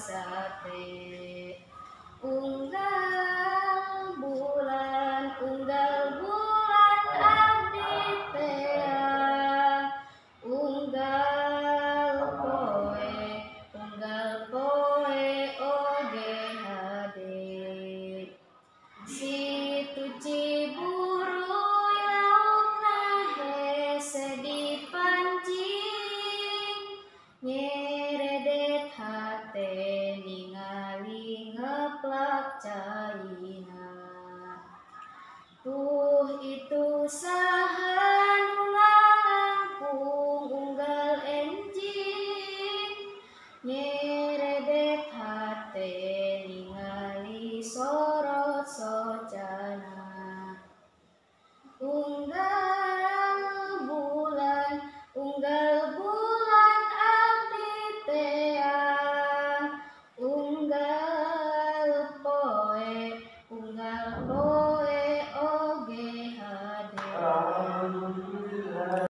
sate. Unggal bulan abdi tea, unggal poe oge hade. Situ Ciburu laukna hese dipancing, nyeredet hate ningali ngeplak caina. Tuh itu